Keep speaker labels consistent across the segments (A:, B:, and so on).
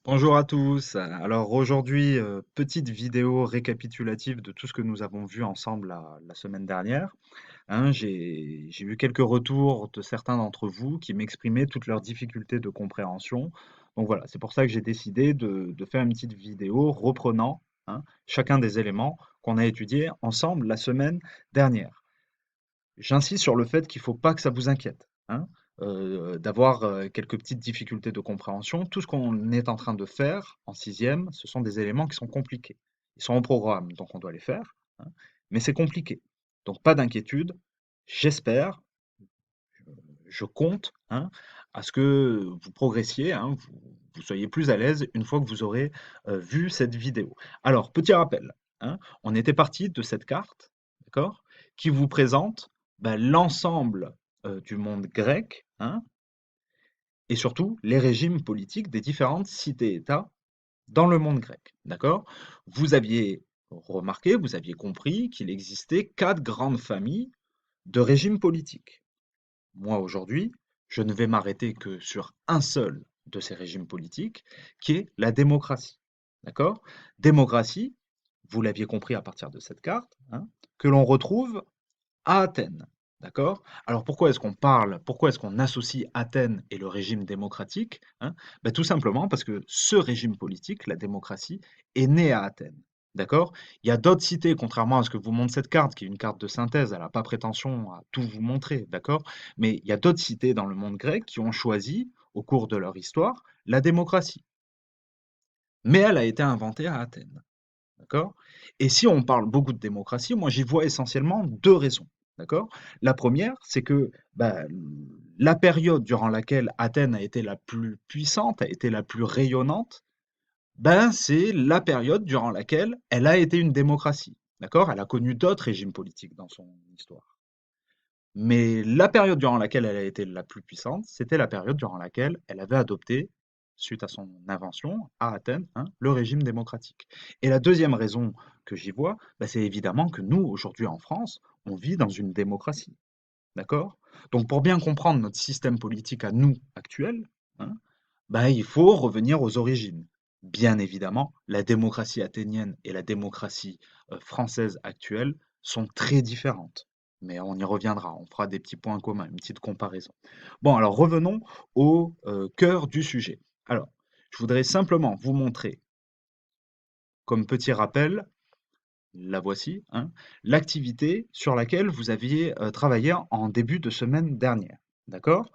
A: Bonjour à tous. Alors aujourd'hui, petite vidéo récapitulative de tout ce que nous avons vu ensemble la semaine dernière. Hein, j'ai eu quelques retours de certains d'entre vous qui m'exprimaient toutes leurs difficultés de compréhension. Donc voilà, c'est pour ça que j'ai décidé de faire une petite vidéo reprenant, hein, chacun des éléments qu'on a étudiés ensemble la semaine dernière. J'insiste sur le fait qu'il ne faut pas que ça vous inquiète, hein, d'avoir, quelques petites difficultés de compréhension. Tout ce qu'on est en train de faire en sixième, ce sont des éléments qui sont compliqués. Ils sont au programme, donc on doit les faire, hein, mais c'est compliqué. Donc pas d'inquiétude. J'espère, je compte, hein, à ce que vous progressiez, hein, vous soyez plus à l'aise une fois que vous aurez, vu cette vidéo. Alors, petit rappel, hein, on était parti de cette carte, d'accord? Qui vous présente, bah, l'ensemble, du monde grec, hein, et surtout les régimes politiques des différentes cités-États dans le monde grec, d'accord? Vous aviez remarqué, vous aviez compris qu'il existait 4 grandes familles de régimes politiques. Moi, aujourd'hui, je ne vais m'arrêter que sur un seul de ces régimes politiques, qui est la démocratie. D'accord? Démocratie, vous l'aviez compris à partir de cette carte, hein, que l'on retrouve à Athènes. D'accord? Alors pourquoi est-ce qu'on associe Athènes et le régime démocratique, hein? Ben, tout simplement parce que ce régime politique, la démocratie, est né à Athènes. D'accord? Il y a d'autres cités, contrairement à ce que vous montre cette carte, qui est une carte de synthèse, elle n'a pas prétention à tout vous montrer, d'accord? Mais il y a d'autres cités dans le monde grec qui ont choisi, au cours de leur histoire, la démocratie. Mais elle a été inventée à Athènes. D'accord? Et si on parle beaucoup de démocratie, moi j'y vois essentiellement 2 raisons. D'accord? La première, c'est que, bah, la période durant laquelle Athènes a été la plus puissante, a été la plus rayonnante, ben, c'est la période durant laquelle elle a été une démocratie. D'accord? Elle a connu d'autres régimes politiques dans son histoire. Mais la période durant laquelle elle a été la plus puissante, c'était la période durant laquelle elle avait adopté, suite à son invention, à Athènes, hein, le régime démocratique. Et la deuxième raison que j'y vois, bah, c'est évidemment que nous, aujourd'hui en France, on vit dans une démocratie. D'accord? Donc pour bien comprendre notre système politique à nous, actuel, hein, bah, il faut revenir aux origines. Bien évidemment, la démocratie athénienne et la démocratie française actuelle sont très différentes. Mais on y reviendra, on fera des petits points communs, une petite comparaison. Bon, alors revenons au cœur du sujet. Alors, je voudrais simplement vous montrer, comme petit rappel, la voici, hein, l'activité sur laquelle vous aviez travaillé en début de semaine dernière. D'accord?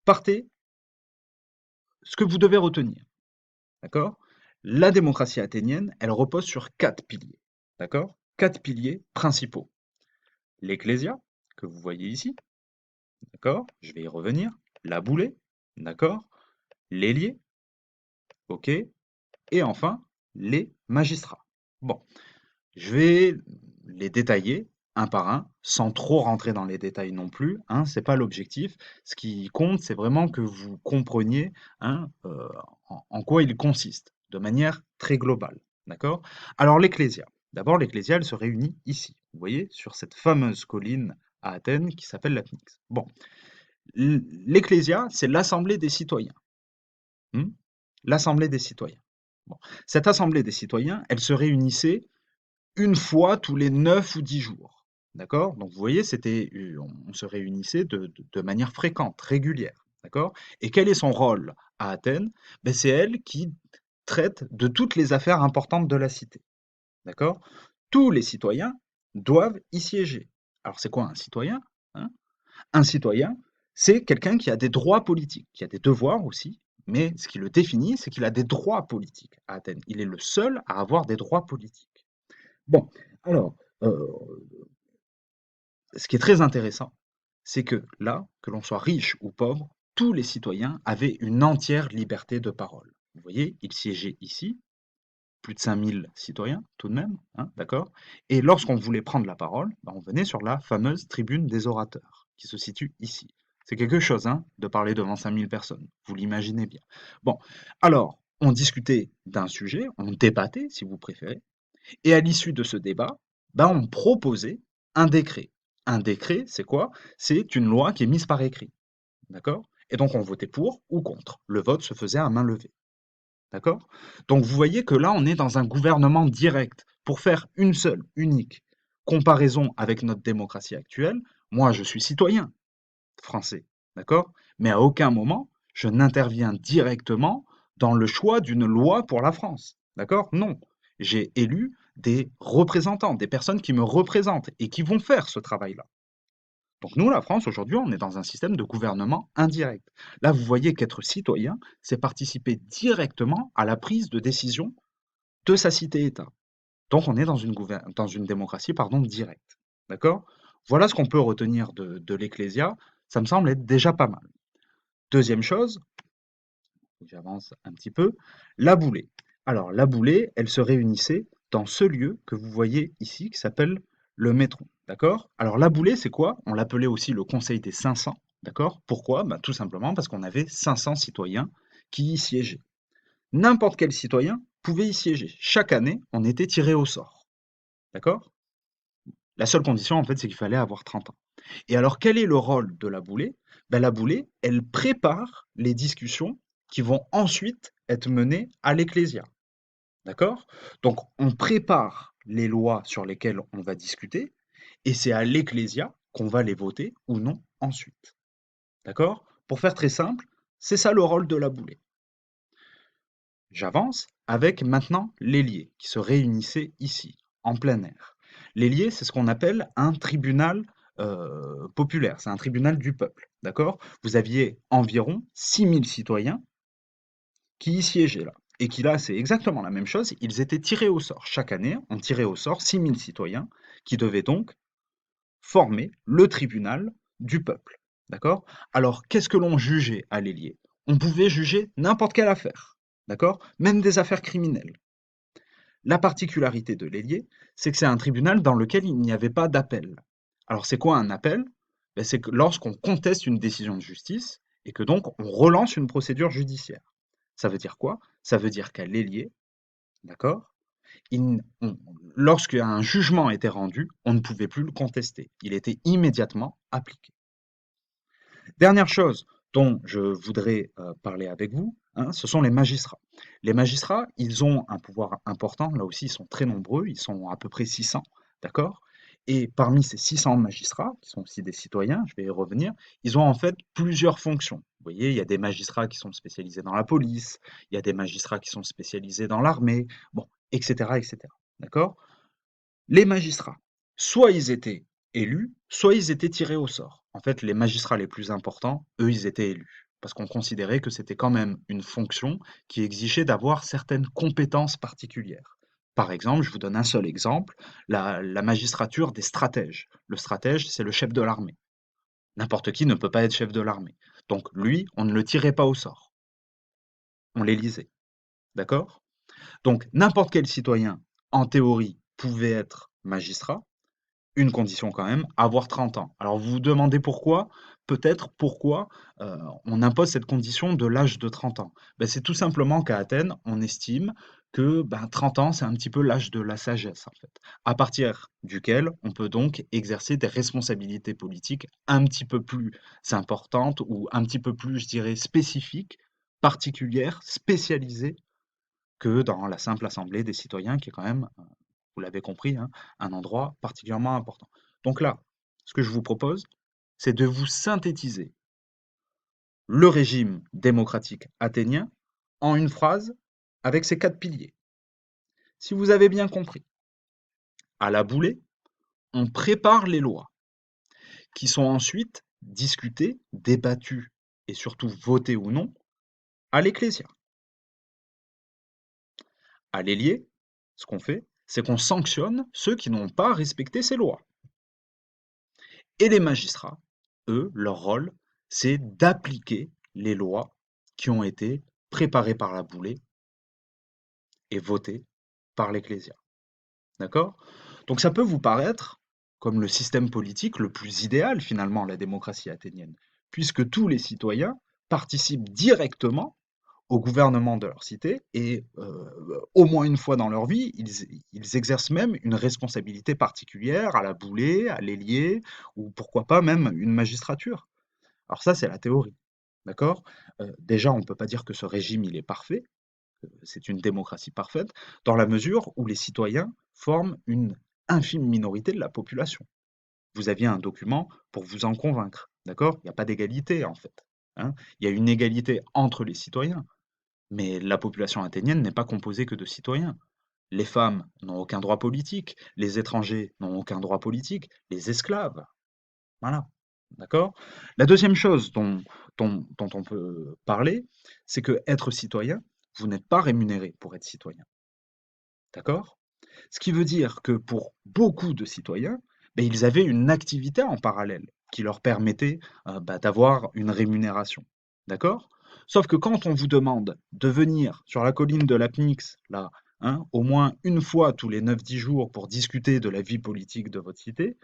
A: Partez, ce que vous devez retenir. D'accord? La démocratie athénienne, elle repose sur 4 piliers. D'accord? 4 piliers principaux. L'ecclésia, que vous voyez ici. D'accord? Je vais y revenir. La boulée. D'accord? L'ailier. OK? Et enfin, les magistrats. Bon, je vais les détailler un par un, sans trop rentrer dans les détails non plus, hein, c'est pas l'objectif. Ce qui compte, c'est vraiment que vous compreniez, hein, en quoi il consiste, de manière très globale, d'accord? Alors l'Ecclésia. D'abord, l'Ecclésia, elle se réunit ici, vous voyez, sur cette fameuse colline à Athènes qui s'appelle la Pnyx. Bon, l'Ecclésia, c'est l'assemblée des citoyens, mmh? L'assemblée des citoyens. Bon, cette assemblée des citoyens, elle se réunissait une fois tous les 9 ou 10 jours. D'accord? Donc vous voyez, on se réunissait de manière fréquente, régulière. D'accord? Et quel est son rôle à Athènes? Ben, c'est elle qui traite de toutes les affaires importantes de la cité. D'accord? Tous les citoyens doivent y siéger. Alors c'est quoi un citoyen? Hein? Un citoyen, c'est quelqu'un qui a des droits politiques, qui a des devoirs aussi, mais ce qui le définit, c'est qu'il a des droits politiques à Athènes. Il est le seul à avoir des droits politiques. Bon, alors, ce qui est très intéressant, c'est que là, que l'on soit riche ou pauvre, tous les citoyens avaient une entière liberté de parole. Vous voyez, ils siégeaient ici, plus de 5000 citoyens tout de même, hein, d'accord? Et lorsqu'on voulait prendre la parole, bah, on venait sur la fameuse tribune des orateurs, qui se situe ici. C'est quelque chose, hein, de parler devant 5000 personnes, vous l'imaginez bien. Bon, alors, on discutait d'un sujet, on débattait, si vous préférez, et à l'issue de ce débat, ben, on proposait un décret. Un décret, c'est quoi? C'est une loi qui est mise par écrit, d'accord? Et donc on votait pour ou contre. Le vote se faisait à main levée. D'accord? Donc vous voyez que là, on est dans un gouvernement direct. Pour faire une seule, unique comparaison avec notre démocratie actuelle, moi, je suis citoyen français, d'accord? Mais à aucun moment, je n'interviens directement dans le choix d'une loi pour la France, d'accord? Non. J'ai élu des représentants, des personnes qui me représentent et qui vont faire ce travail-là. Donc nous, la France, aujourd'hui, on est dans un système de gouvernement indirect. Là, vous voyez qu'être citoyen, c'est participer directement à la prise de décision de sa cité-État. Donc on est dans une démocratie pardon, directe. D'accord? Voilà ce qu'on peut retenir de l'Ecclésia. Ça me semble être déjà pas mal. Deuxième chose, j'avance un petit peu, la boulée. Alors la boulée, elle se réunissait dans ce lieu que vous voyez ici, qui s'appelle le métron. D'accord? Alors la boulée, c'est quoi? On l'appelait aussi le Conseil des 500. D'accord? Pourquoi? Bah, tout simplement parce qu'on avait 500 citoyens qui y siégeaient. N'importe quel citoyen pouvait y siéger. Chaque année, on était tiré au sort. D'accord? La seule condition, en fait, c'est qu'il fallait avoir 30 ans. Et alors, quel est le rôle de la boulée? Ben, la boulée, elle prépare les discussions qui vont ensuite être menées à l'Ecclésia. D'accord? Donc, on prépare les lois sur lesquelles on va discuter, et c'est à l'Ecclésia qu'on va les voter ou non ensuite. D'accord? Pour faire très simple, c'est ça le rôle de la boulée. J'avance avec maintenant l'ailier qui se réunissait ici, en plein air. L'ailier, c'est ce qu'on appelle un tribunal populaire, c'est un tribunal du peuple, d'accord? Vous aviez environ 6000 citoyens qui y siégeaient là. Et qui là, c'est exactement la même chose, ils étaient tirés au sort. Chaque année, on tirait au sort 6000 citoyens qui devaient donc former le tribunal du peuple, d'accord? Alors, qu'est-ce que l'on jugeait à l'ailier? On pouvait juger n'importe quelle affaire, d'accord? Même des affaires criminelles. La particularité de l'ailier, c'est que c'est un tribunal dans lequel il n'y avait pas d'appel. Alors c'est quoi un appel? Ben, c'est que lorsqu'on conteste une décision de justice et que donc on relance une procédure judiciaire. Ça veut dire quoi? Ça veut dire qu'à l'ailier, d'accord, lorsqu'un jugement était rendu, on ne pouvait plus le contester. Il était immédiatement appliqué. Dernière chose dont je voudrais parler avec vous, hein, ce sont les magistrats. Les magistrats, ils ont un pouvoir important, là aussi ils sont très nombreux, ils sont à peu près 600, d'accord? Et parmi ces 600 magistrats, qui sont aussi des citoyens, je vais y revenir, ils ont en fait plusieurs fonctions. Vous voyez, il y a des magistrats qui sont spécialisés dans la police, il y a des magistrats qui sont spécialisés dans l'armée, bon, etc., etc. D'accord? Les magistrats, soit ils étaient élus, soit ils étaient tirés au sort. En fait, les magistrats les plus importants, eux, ils étaient élus. Parce qu'on considérait que c'était quand même une fonction qui exigeait d'avoir certaines compétences particulières. Par exemple, je vous donne un seul exemple, la magistrature des stratèges. Le stratège, c'est le chef de l'armée. N'importe qui ne peut pas être chef de l'armée. Donc lui, on ne le tirait pas au sort. On l'élisait. D'accord? Donc n'importe quel citoyen, en théorie, pouvait être magistrat. Une condition quand même, avoir 30 ans. Alors vous vous demandez pourquoi? Peut-être pourquoi, on impose cette condition de l'âge de 30 ans? Ben c'est tout simplement qu'à Athènes, on estime que, ben, 30 ans, c'est un petit peu l'âge de la sagesse, en fait. À partir duquel on peut donc exercer des responsabilités politiques un petit peu plus importantes ou un petit peu plus, je dirais, spécifiques, particulières, spécialisées que dans la simple assemblée des citoyens qui est quand même, vous l'avez compris, hein, un endroit particulièrement important. Donc là, ce que je vous propose, c'est de vous synthétiser le régime démocratique athénien en une phrase avec ces 4 piliers. Si vous avez bien compris, à la boulée, on prépare les lois qui sont ensuite discutées, débattues et surtout votées ou non à l'ecclésia. À l'ailier, ce qu'on fait, c'est qu'on sanctionne ceux qui n'ont pas respecté ces lois. Et les magistrats, eux, leur rôle, c'est d'appliquer les lois qui ont été préparées par la boulée et votées par l'Ecclésia. D'accord? Donc ça peut vous paraître comme le système politique le plus idéal finalement, la démocratie athénienne, puisque tous les citoyens participent directement au gouvernement de leur cité et au moins une fois dans leur vie, ils exercent même une responsabilité particulière à la boulée, à l'ailier ou pourquoi pas même une magistrature. Alors ça, c'est la théorie, d'accord? Déjà, on ne peut pas dire que ce régime, il est parfait, c'est une démocratie parfaite, dans la mesure où les citoyens forment une infime minorité de la population. Vous aviez un document pour vous en convaincre, d'accord? Il n'y a pas d'égalité en fait, hein. Il y a une égalité entre les citoyens, mais la population athénienne n'est pas composée que de citoyens. Les femmes n'ont aucun droit politique, les étrangers n'ont aucun droit politique, les esclaves, voilà, d'accord? La deuxième chose dont on peut parler, c'est que être citoyen, vous n'êtes pas rémunéré pour être citoyen, d'accord? Ce qui veut dire que pour beaucoup de citoyens, beh, ils avaient une activité en parallèle qui leur permettait, d'avoir une rémunération. D'accord? Sauf que quand on vous demande de venir sur la colline de l'Apnix, là, hein, au moins une fois tous les 9-10 jours pour discuter de la vie politique de votre cité,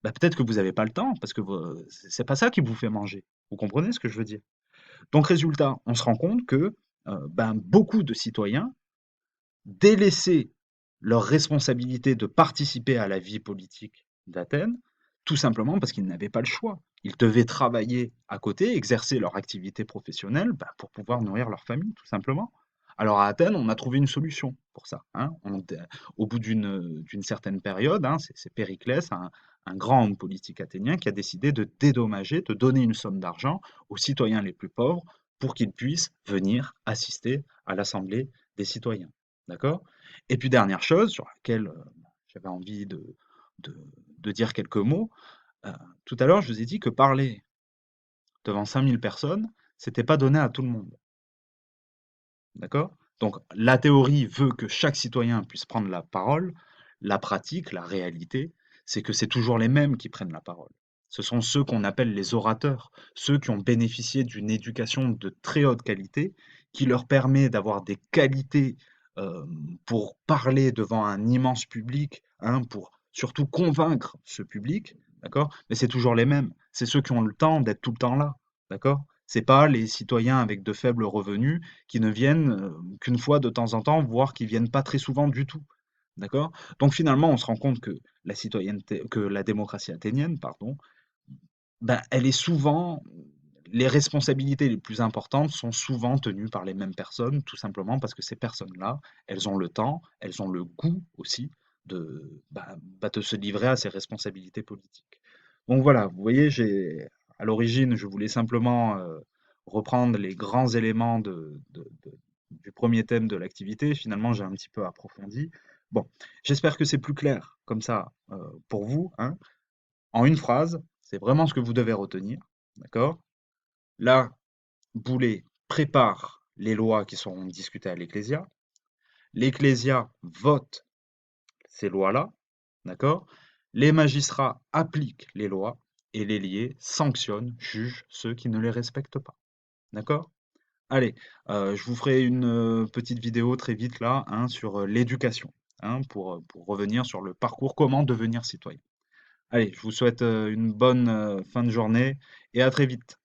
A: bah, peut-être que vous n'avez pas le temps parce que c'est pas ça qui vous fait manger. Vous comprenez ce que je veux dire? Donc résultat, on se rend compte que, beaucoup de citoyens délaisser leur responsabilité de participer à la vie politique d'Athènes, tout simplement parce qu'ils n'avaient pas le choix. Ils devaient travailler à côté, exercer leur activité professionnelle pour pouvoir nourrir leur famille, tout simplement. Alors à Athènes, on a trouvé une solution pour ça, hein. Au bout d'une certaine période, hein, c'est Périclès, un grand homme politique athénien, qui a décidé de dédommager, de donner une somme d'argent aux citoyens les plus pauvres pour qu'ils puissent venir assister à l'Assemblée des citoyens. D'accord? Et puis dernière chose sur laquelle, j'avais envie de de dire quelques mots, heu, tout à l'heure je vous ai dit que parler devant 5 000 personnes, c'était pas donné à tout le monde. D'accord? Donc la théorie veut que chaque citoyen puisse prendre la parole. La pratique, la réalité, c'est que c'est toujours les mêmes qui prennent la parole. Ce sont ceux qu'on appelle les orateurs, ceux qui ont bénéficié d'une éducation de très haute qualité, qui leur permet d'avoir des qualités, pour parler devant un immense public, hein, pour surtout convaincre ce public, d'accord? Mais c'est toujours les mêmes. C'est ceux qui ont le temps d'être tout le temps là, d'accord? C'est pas les citoyens avec de faibles revenus qui ne viennent, qu'une fois de temps en temps, voire qui viennent pas très souvent du tout. D'accord? Donc finalement, on se rend compte que la démocratie athénienne, pardon, elle est souvent les responsabilités les plus importantes sont souvent tenues par les mêmes personnes, tout simplement parce que ces personnes-là, elles ont le temps, elles ont le goût aussi de se livrer à ces responsabilités politiques. Donc voilà, vous voyez, à l'origine, je voulais simplement reprendre les grands éléments du premier thème de l'activité. Finalement, j'ai un petit peu approfondi. Bon, j'espère que c'est plus clair comme ça pour vous, hein. En une phrase, c'est vraiment ce que vous devez retenir, d'accord? Là, Boulay prépare les lois qui seront discutées à l'Ecclésia. L'Ecclésia vote ces lois-là, d'accord? Les magistrats appliquent les lois et les liés sanctionnent, jugent ceux qui ne les respectent pas, d'accord? Allez, je vous ferai une petite vidéo très vite là, hein, sur l'éducation, hein, pour revenir sur le parcours, comment devenir citoyen. Allez, je vous souhaite une bonne fin de journée et à très vite.